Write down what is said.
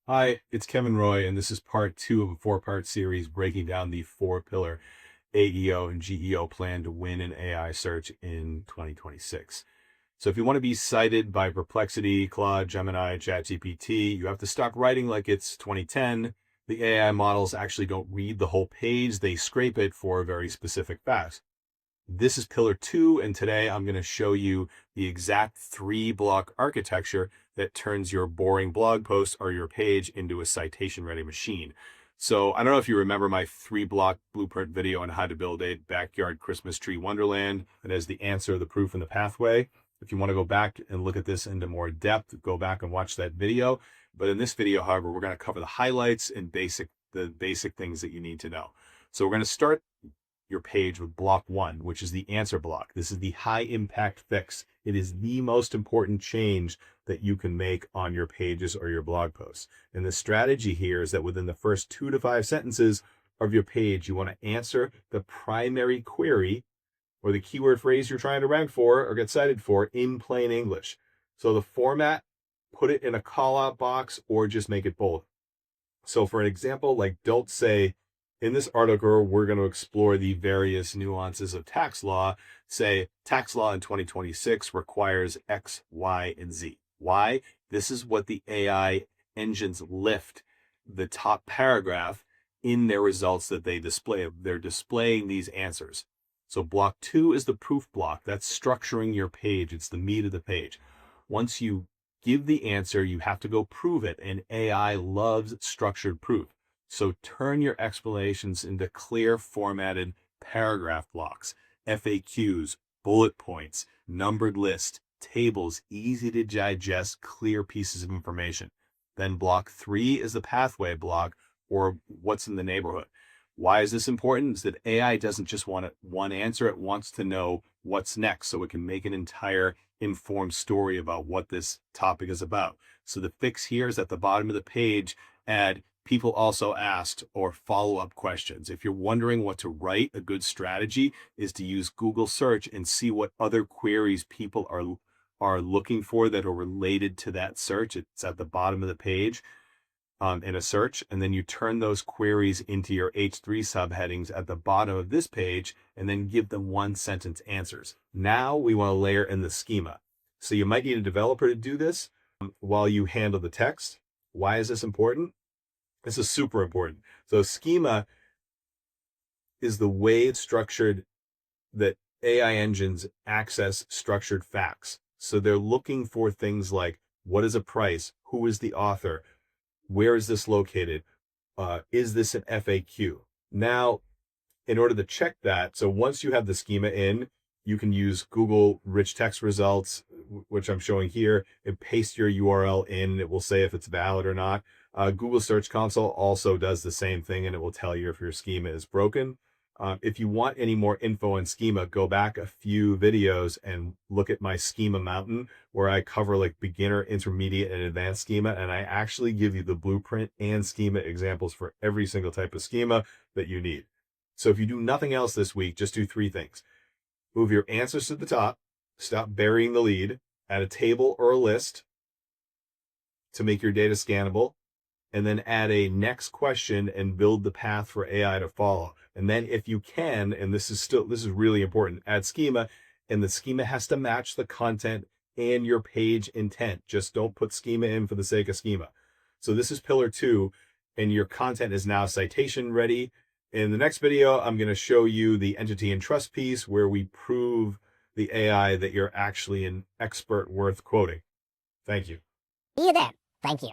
Hi, it's Kevin Roy, and this is part two of a four-part series breaking down the four-pillar AEO and GEO plan to win an AI search in 2026. So if you want to be cited by Perplexity, Claude, Gemini, ChatGPT, you have to stop writing like it's 2010. The AI models actually don't read the whole page. They scrape it for very specific facts. This is pillar two, and today I'm going to show you the exact three-block architecture that turns your boring blog post or your page into a citation-ready machine. So I don't know if you remember my three-block blueprint video on how to build a backyard Christmas tree wonderland that has the answer, the proof, and the pathway. If you want to go back and look at this into more depth, go back and watch that video. But in this video, however, we're going to cover the highlights and the basic things that you need to know. So we're going to start your page with block one, which is the answer block. This is the high impact fix. It is the most important change that you can make on your pages or your blog posts. And the strategy here is that within the first 2 to 5 sentences of your page, you want to answer the primary query or the keyword phrase you're trying to rank for or get cited for in plain English. So the format, put it in a call out box or just make it bold. So for an example, like don't say, in this article, we're going to explore the various nuances of tax law. Say, tax law in 2026 requires X, Y, and Z. Why? This is what the AI engines lift the top paragraph in their results that they display. They're displaying these answers. So block two is the proof block. That's structuring your page. It's the meat of the page. Once you give the answer, you have to go prove it. And AI loves structured proof. So turn your explanations into clear formatted paragraph blocks, FAQs, bullet points, numbered lists, tables, easy to digest, clear pieces of information. Then block three is the pathway block, or what's in the neighborhood. Why is this important? Is that AI doesn't just want one answer. It wants to know what's next so it can make an entire informed story about what this topic is about. So the fix here is at the bottom of the page, add people also asked or follow-up questions. If you're wondering what to write, a good strategy is to use Google search and see what other queries people are looking for that are related to that search. It's at the bottom of the page in a search, and then you turn those queries into your H3 subheadings at the bottom of this page and then give them one sentence answers. Now we want to layer in the schema. So you might need a developer to do this while you handle the text. Why is this important? This is super important. So schema is the way it's structured that AI engines access structured facts. So they're looking for things like, what is a price? Who is the author? Where is this located? Is this an FAQ? Now, in order to check that, so once you have the schema in, you can use Google rich text results, which I'm showing here, and paste your URL in. It will say if it's valid or not. Google Search Console also does the same thing, and it will tell you if your schema is broken. If you want any more info on schema, go back a few videos and look at my schema mountain, where I cover like beginner, intermediate, and advanced schema, and I actually give you the blueprint and schema examples for every single type of schema that you need. So if you do nothing else this week, just do 3 things. Move your answers to the top, stop burying the lead, add a table or a list to make your data scannable, and then add a next question and build the path for AI to follow. And then if you can, and this is really important, add schema, and the schema has to match the content and your page intent. Just don't put schema in for the sake of schema. So this is pillar 2, and your content is now citation ready. In the next video, I'm going to show you the entity and trust piece where we prove the AI that you're actually an expert worth quoting. Thank you. See you then. Thank you.